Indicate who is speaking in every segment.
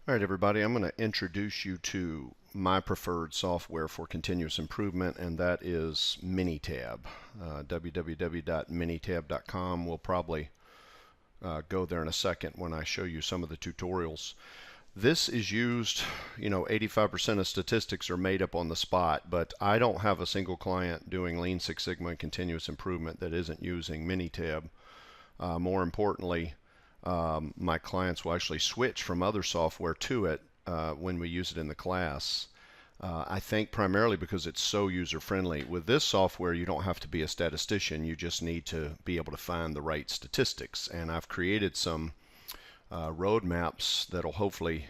Speaker 1: All right, everybody, I'm going to introduce you to my preferred software for continuous improvement, and that is Minitab. www.minitab.com. We'll probably go there in a second when I show you some of the tutorials. This is used, 85% of statistics are made up on the spot, but I don't have a single client doing Lean Six Sigma and continuous improvement that isn't using Minitab. More importantly, my clients will actually switch from other software to it when we use it in the class. I think primarily because it's so user-friendly. With this software, you don't have to be a statistician. You just need to be able to find the right statistics. And I've created some roadmaps that'll hopefully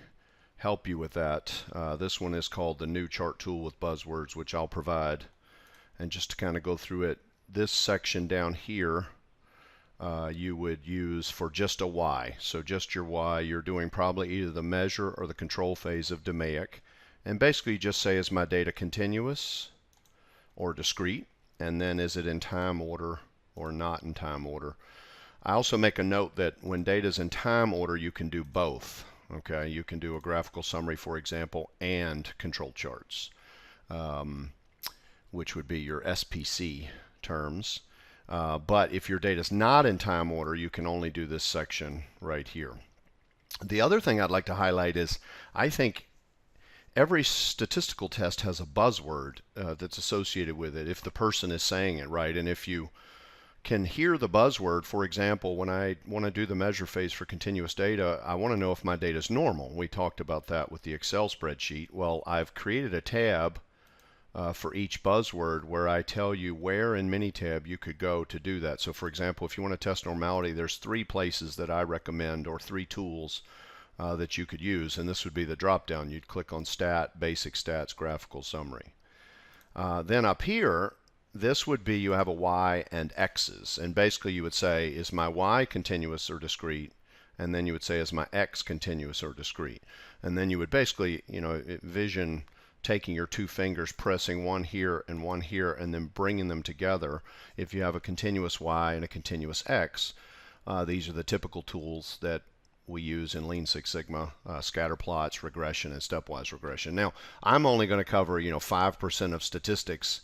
Speaker 1: help you with that. This one is called the new chart tool with buzzwords, which I'll provide. And just to kind of go through it, this section down here you would use for just a Y. So just your Y, you're doing probably either the measure or the control phase of DMAIC. And basically you just say, is my data continuous or discrete? And then is it in time order or not in time order? I also make a note that when data is in time order, you can do both. Okay, you can do a graphical summary, for example, and control charts, which would be your SPC terms. But if your data is not in time order, you can only do this section right here. The other thing I'd like to highlight is I think every statistical test has a buzzword that's associated with it if the person is saying it right. And if you can hear the buzzword, for example, when I want to do the measure phase for continuous data, I want to know if my data is normal. We talked about that with the Excel spreadsheet. Well, I've created a tab for each buzzword where I tell you where in Minitab you could go to do that. So for example, if you want to test normality, there's 3 places that I recommend, or 3 tools that you could use, and this would be the drop down. You'd click on Stat, Basic Stats, Graphical Summary. Then up here, this would be you have a Y and X's, and basically you would say, is my Y continuous or discrete? And then you would say, is my X continuous or discrete? And then you would basically, envision taking your 2 fingers, pressing one here, and then bringing them together. If you have a continuous Y and a continuous X, these are the typical tools that we use in Lean Six Sigma, scatter plots, regression, and stepwise regression. Now, I'm only going to cover 5% of statistics,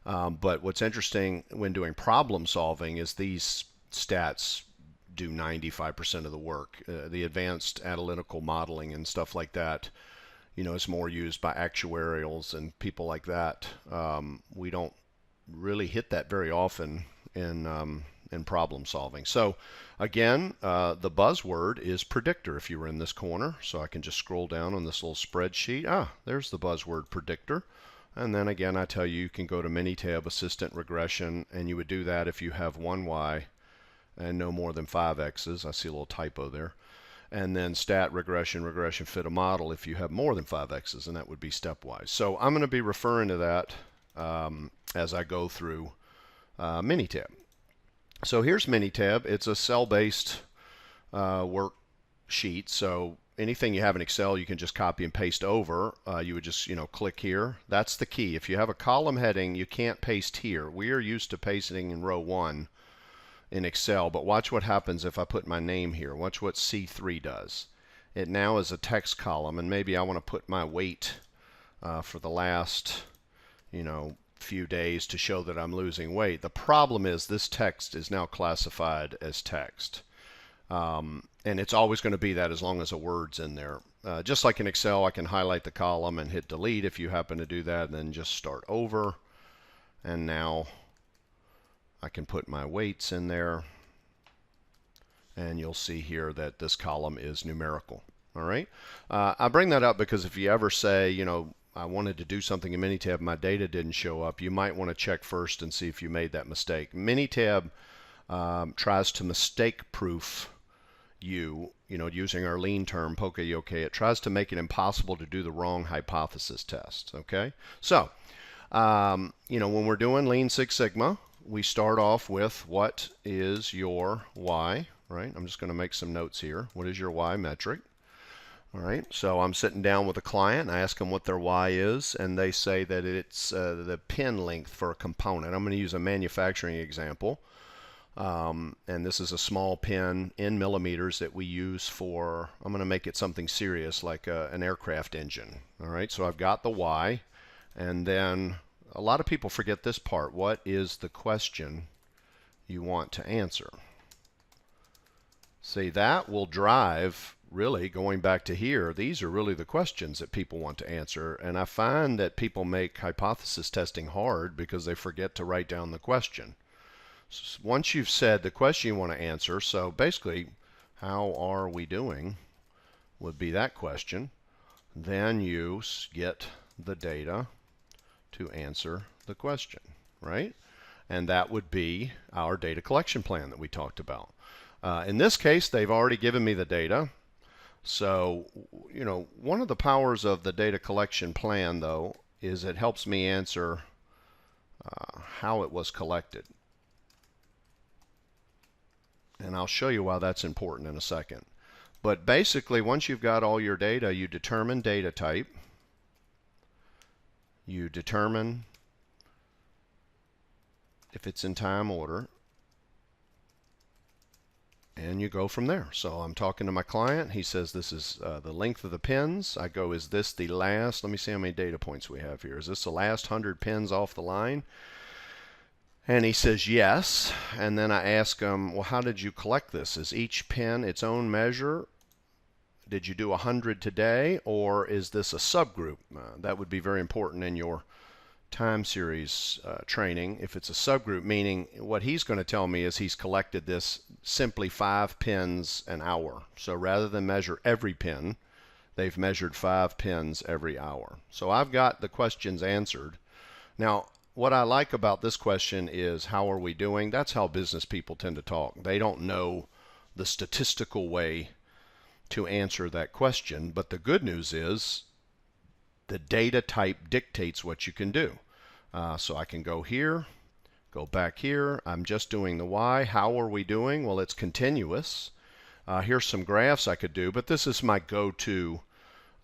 Speaker 1: but what's interesting when doing problem solving is these stats do 95% of the work. The advanced analytical modeling and stuff like that, is more used by actuarials and people like that. We don't really hit that very often in problem solving. So again, the buzzword is predictor if you were in this corner. So I can just scroll down on this little spreadsheet. There's the buzzword predictor. And then again, I tell you, you can go to Minitab Assistant Regression, and you would do that if you have 1 Y and no more than 5 X's. I see a little typo there. And then stat regression fit a model if you have more than 5 X's, and that would be stepwise. So I'm going to be referring to that as I go through Minitab. So here's Minitab. It's a cell-based worksheet. So anything you have in Excel, you can just copy and paste over. You would just click here. That's the key. If you have a column heading, you can't paste here. We are used to pasting in row 1 in Excel, but watch what happens if I put my name here. Watch what C3 does. It now is a text column, and maybe I want to put my weight for the last few days to show that I'm losing weight. The problem is this text is now classified as text, and it's always going to be that as long as a word's in there. Just like in Excel, I can highlight the column and hit delete if you happen to do that, and then just start over. And now I can put my weights in there, and you'll see here that this column is numerical. All right. I bring that up because if you ever say, I wanted to do something in Minitab, my data didn't show up, you might want to check first and see if you made that mistake. Minitab tries to mistake-proof you, using our lean term, poke-yoke. It tries to make it impossible to do the wrong hypothesis test. Okay. So, when we're doing Lean Six Sigma, we start off with what is your Y, right? I'm just going to make some notes here. What is your Y metric? All right, so I'm sitting down with a client, and I ask them what their Y is, and they say that it's the pin length for a component. I'm going to use a manufacturing example. And this is a small pin in millimeters that we use for, I'm going to make it something serious like an aircraft engine. All right, so I've got the Y, and then a lot of people forget this part. What is the question you want to answer? See, that will drive, really, going back to here, these are really the questions that people want to answer. And I find that people make hypothesis testing hard because they forget to write down the question. So once you've said the question you want to answer, so basically, how are we doing would be that question. Then you get the data to answer the question, right? And that would be our data collection plan that we talked about. In this case, they've already given me the data. So, you know, one of the powers of the data collection plan, though, is it helps me answer how it was collected. And I'll show you why that's important in a second. But basically, once you've got all your data, you determine data type. You determine if it's in time order. And you go from there. So I'm talking to my client. He says this is the length of the pins. I go, is this the last? Let me see how many data points we have here. Is this the last 100 pins off the line? And he says yes. And then I ask him, well, how did you collect this? Is each pin its own measure? Did you do 100 today? Or is this a subgroup? That would be very important in your time series training. If it's a subgroup, meaning what he's going to tell me is he's collected this simply 5 pins an hour. So rather than measure every pin, they've measured 5 pins every hour. So I've got the questions answered. Now, what I like about this question is, how are we doing? That's how business people tend to talk. They don't know the statistical way to answer that question, but the good news is the data type dictates what you can do. So I can go here, go back here. I'm just doing the Y. How are we doing? Well, it's continuous. Here's some graphs I could do, but this is my go-to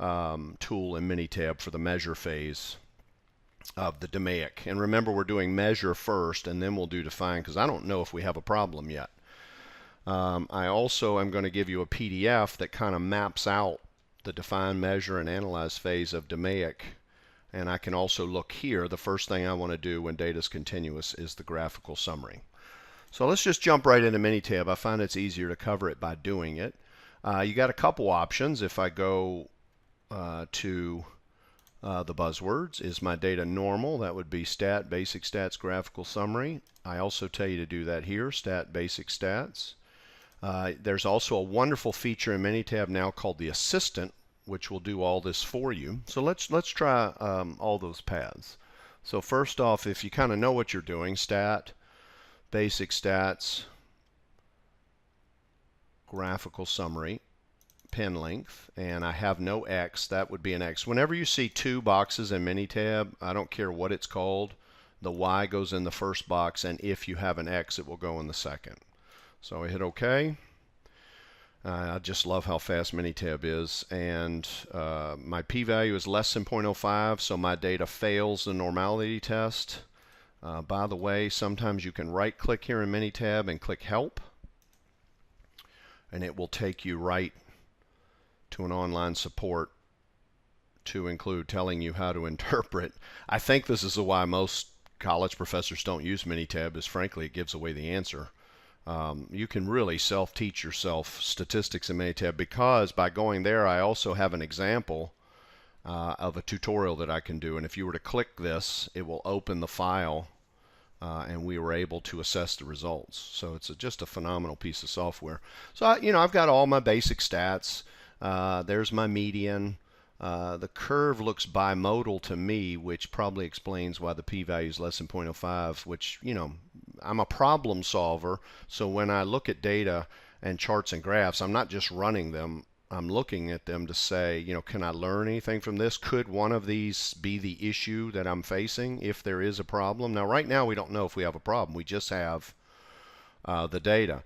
Speaker 1: tool in Minitab for the measure phase of the DMAIC. And remember, we're doing measure first, and then we'll do define, because I don't know if we have a problem yet. I also am going to give you a PDF that kind of maps out the define, measure, and analyze phase of DMAIC. And I can also look here. The first thing I want to do when data is continuous is the graphical summary. So let's just jump right into Minitab. I find it's easier to cover it by doing it. You got a couple options. If I go to the buzzwords, is my data normal? That would be stat, basic stats, graphical summary. I also tell you to do that here, stat, basic stats. There's also a wonderful feature in Minitab now called the assistant, which will do all this for you. So let's try all those paths. So first off, if you kind of know what you're doing, stat, basic stats, graphical summary, pin length, and I have no X, that would be an X. Whenever you see 2 boxes in Minitab, I don't care what it's called, the Y goes in the first box, and if you have an X, it will go in the second. So I hit OK. I just love how fast Minitab is, and my p-value is less than 0.05, so my data fails the normality test. By the way, sometimes you can right-click here in Minitab and click Help, and it will take you right to an online support to include telling you how to interpret. I think this is why most college professors don't use Minitab, is frankly it gives away the answer. You can really self-teach yourself statistics in Minitab, because by going there I also have an example of a tutorial that I can do, and if you were to click this, it will open the file and we were able to assess the results. So it's just a phenomenal piece of software. So I've got all my basic stats. There's my median. The curve looks bimodal to me, which probably explains why the p-value is less than 0.05, which, I'm a problem solver, so when I look at data and charts and graphs, I'm not just running them, I'm looking at them to say, can I learn anything from this? Could one of these be the issue that I'm facing if there is a problem? Now, right now, we don't know if we have a problem. We just have the data.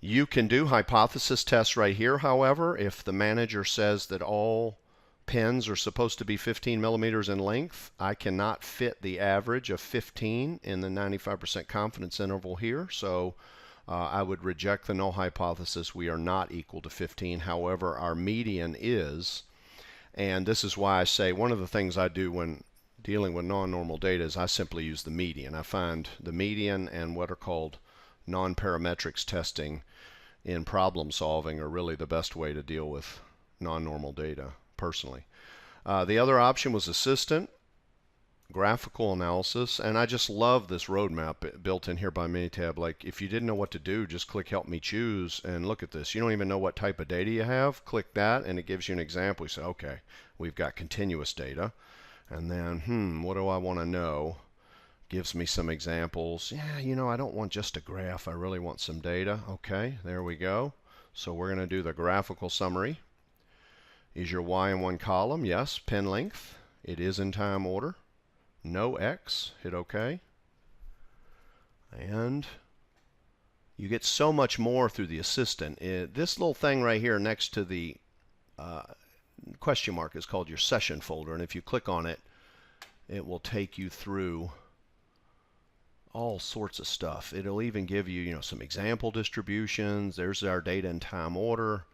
Speaker 1: You can do hypothesis tests right here, however. If the manager says that all pins are supposed to be 15 millimeters in length, I cannot fit the average of 15 in the 95% confidence interval here, so I would reject the null hypothesis. We are not equal to 15. However, our median is, and this is why I say one of the things I do when dealing with non-normal data is I simply use the median. I find the median and what are called non-parametrics testing in problem solving are really the best way to deal with non-normal data, personally. The other option was assistant, graphical analysis, and I just love this roadmap built in here by Minitab. Like, if you didn't know what to do, just click Help Me Choose, and look at this. You don't even know what type of data you have. Click that, and it gives you an example. You say, okay, we've got continuous data, and then, what do I want to know? Gives me some examples. Yeah, you know, I don't want just a graph. I really want some data. Okay, there we go. So we're going to do the graphical summary. Is your Y in one column? Yes. Pin length. It is in time order. No X. Hit OK. And you get so much more through the assistant. This little thing right here next to the question mark is called your session folder. And if you click on it, it will take you through all sorts of stuff. It'll even give you, some example distributions. There's our data in time order.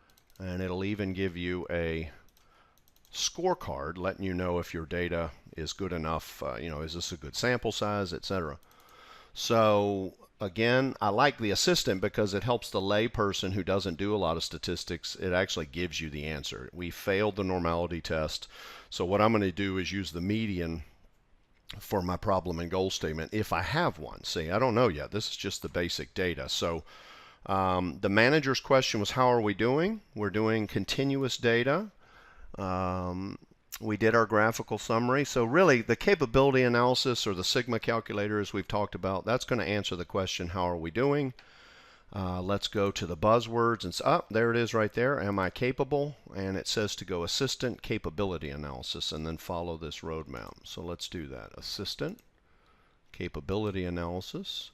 Speaker 1: And it'll even give you a scorecard letting you know if your data is good enough, is this a good sample size, etc. So again, I like the assistant because it helps the lay person who doesn't do a lot of statistics. It actually gives you the answer. We failed the normality test. So what I'm going to do is use the median for my problem and goal statement if I have one. See, I don't know yet. This is just the basic data. So the manager's question was, how are we doing? We're doing continuous data. We did our graphical summary. So really, the capability analysis or the sigma calculator, as we've talked about, that's going to answer the question, how are we doing? Let's go to the buzzwords. And there it is right there. Am I capable? And it says to go assistant capability analysis and then follow this roadmap. So let's do that. Assistant capability analysis.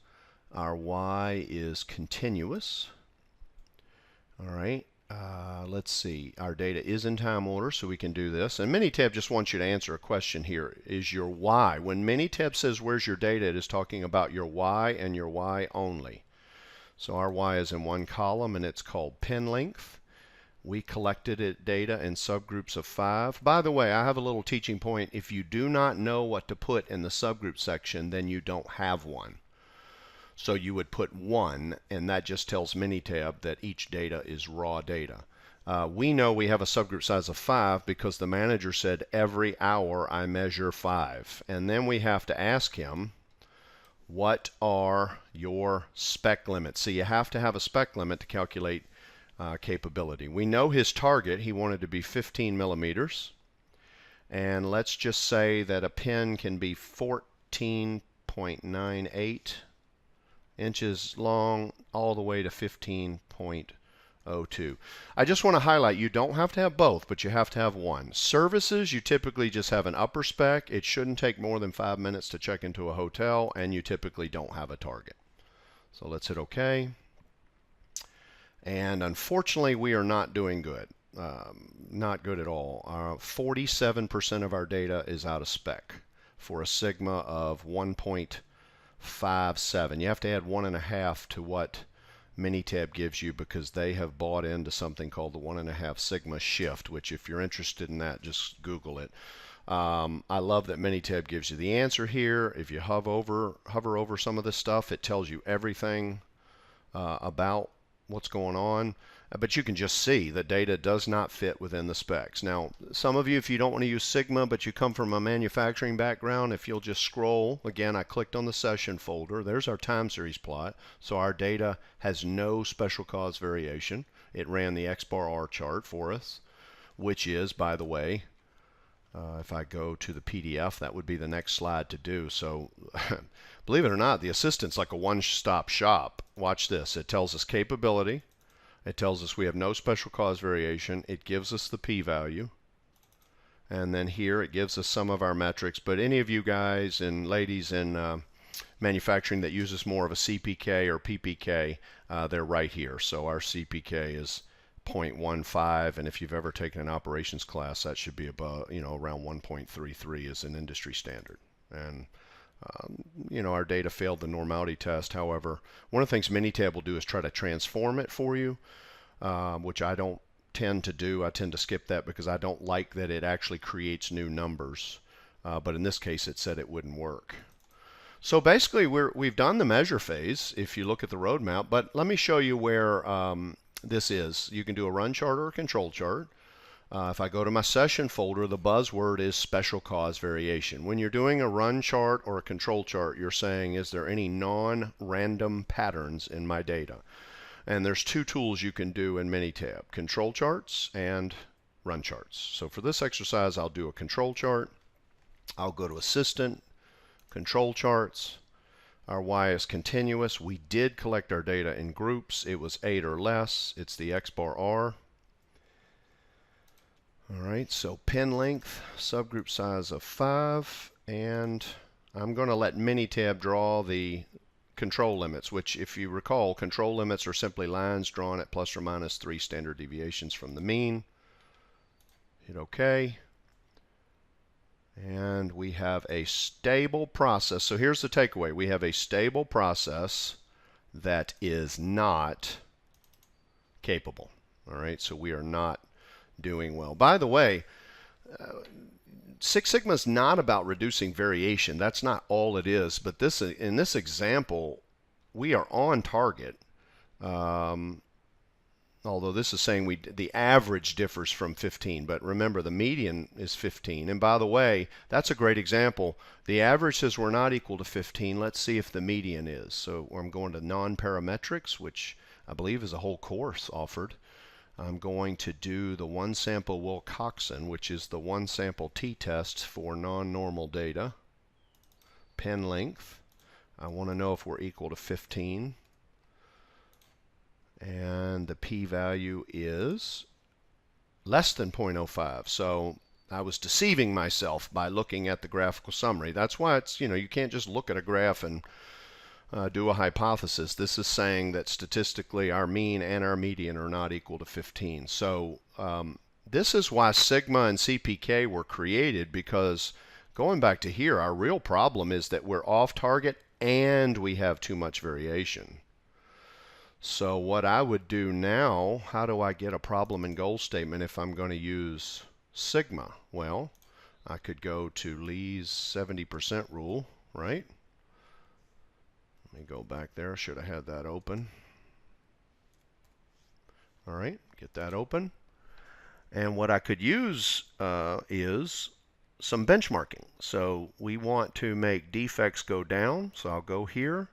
Speaker 1: Our Y is continuous. All right. Let's see. Our data is in time order, so we can do this. And Minitab just wants you to answer a question here. Is your Y, when Minitab says where's your data, it is talking about your Y and your Y only. So our Y is in one column, and it's called pin length. We collected data in subgroups of 5. By the way, I have a little teaching point. If you do not know what to put in the subgroup section, then you don't have one. So you would put 1, and that just tells Minitab that each data is raw data. We know we have a subgroup size of 5 because the manager said every hour I measure 5. And then we have to ask him, what are your spec limits? So you have to have a spec limit to calculate capability. We know his target. He wanted to be 15 millimeters. And let's just say that a pin can be 14.98 inches long all the way to 15.02. I just want to highlight, you don't have to have both, but you have to have one. Services, you typically just have an upper spec. It shouldn't take more than 5 minutes to check into a hotel, and you typically don't have a target. So let's hit OK. And unfortunately, we are not doing good. Not good at all. 47% of our data is out of spec for a sigma of 1.57. You have to add 1.5 to what Minitab gives you because they have bought into something called the 1.5 sigma shift, which if you're interested in that, just Google it. I love that Minitab gives you the answer here. If you hover over some of this stuff, it tells you everything about what's going on. But you can just see the data does not fit within the specs. Now, some of you, if you don't want to use sigma, but you come from a manufacturing background, if you'll just scroll, again, I clicked on the session folder. There's our time series plot. So our data has no special cause variation. It ran the X bar R chart for us, which is, by the way, if I go to the PDF, that would be the next slide to do. So believe it or not, the assistant's like a one-stop shop. Watch this. It tells us capability. It tells us we have no special cause variation. It gives us the p-value. And then here it gives us some of our metrics. But any of you guys and ladies in manufacturing that uses more of a CPK or PPK, they're right here. So our CPK is 0.15, and if you've ever taken an operations class, that should be above, around 1.33 is an industry standard. And you know, our data failed the normality test. However, one of the things Minitab will do is try to transform it for you, which I don't tend to do. I tend to skip that because I don't like that it actually creates new numbers. But in this case, it said it wouldn't work. So basically, we've done the measure phase if you look at the roadmap. But let me show you where this is. You can do a run chart or a control chart. If I go to my session folder, the buzzword is special cause variation. When you're doing a run chart or a control chart, you're saying, is there any non-random patterns in my data? And there's two tools you can do in Minitab, control charts and run charts. So for this exercise, I'll do a control chart. I'll go to Assistant, Control Charts. Our Y is continuous. We did collect our data in groups. It was 8 or less. It's the X bar R. All right, so pin length, subgroup size of 5, and I'm going to let Minitab draw the control limits, which, if you recall, control limits are simply lines drawn at plus or minus 3 standard deviations from the mean. Hit OK. And we have a stable process. So here's the takeaway. We have a stable process that is not capable. All right, so we are not doing well. By the way, Six Sigma is not about reducing variation. That's not all it is. But this, in this example, we are on target. Although this is saying the average differs from 15. But remember, the median is 15. And by the way, that's a great example. The average says we're not equal to 15. Let's see if the median is. So I'm going to non-parametrics, which I believe is a whole course offered. I'm going to do the one sample Wilcoxon, which is the one sample t-test for non-normal data. Pin length. I want to know if we're equal to 15. And the p-value is less than 0.05. So I was deceiving myself by looking at the graphical summary. That's why it's, you can't just look at a graph and do a hypothesis. This is saying that statistically our mean and our median are not equal to 15. So this is why sigma and CPK were created, because going back to here, our real problem is that we're off target and we have too much variation. So what I would do now, how do I get a problem and goal statement if I'm going to use sigma? Well, I could go to Lee's 70% rule, right? Let me go back there. Should have had that open. All right, get that open. And what I could use is some benchmarking. So we want to make defects go down. So I'll go here.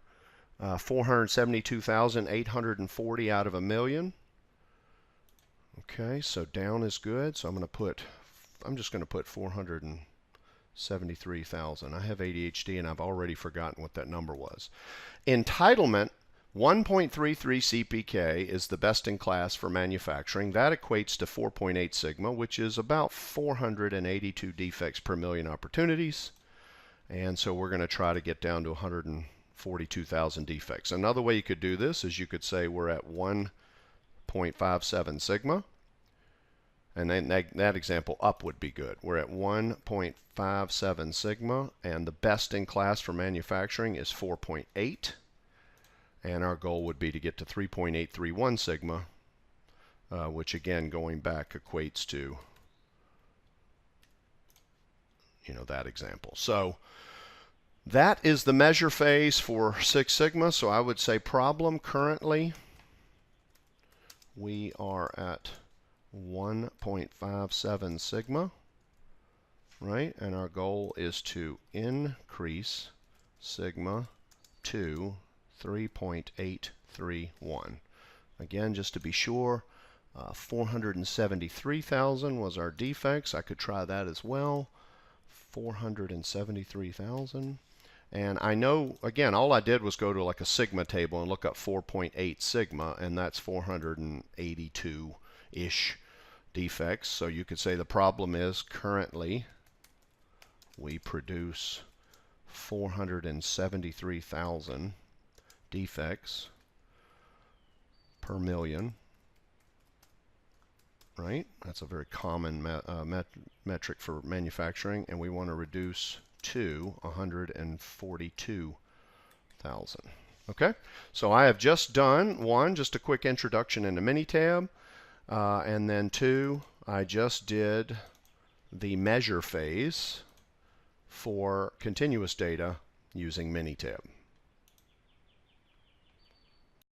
Speaker 1: 472,840 out of a million. Okay, so down is good. So I'm just going to put 473,000. I have ADHD and I've already forgotten what that number was. Entitlement, 1.33 CPK is the best in class for manufacturing. That equates to 4.8 sigma, which is about 482 defects per million opportunities. And so we're going to try to get down to 142,000 defects. Another way you could do this is you could say we're at 1.57 sigma. And then that example up would be good. We're at 1.57 sigma, and the best in class for manufacturing is 4.8. And our goal would be to get to 3.831 sigma, which again, going back, equates to that example. So that is the measure phase for Six Sigma. So I would say problem currently, we are at 1.57 sigma, right? And our goal is to increase sigma to 3.831. Again, just to be sure, 473,000 was our defects. I could try that as well. 473,000. And I know, again, all I did was go to like a sigma table and look up 4.8 sigma, and that's 482-ish defects. So you could say the problem is currently we produce 473,000 defects per million, right? That's a very common metric for manufacturing, and we want to reduce to 142,000. Okay, so I have just done just a quick introduction into Minitab, and then 2, I just did the measure phase for continuous data using Minitab.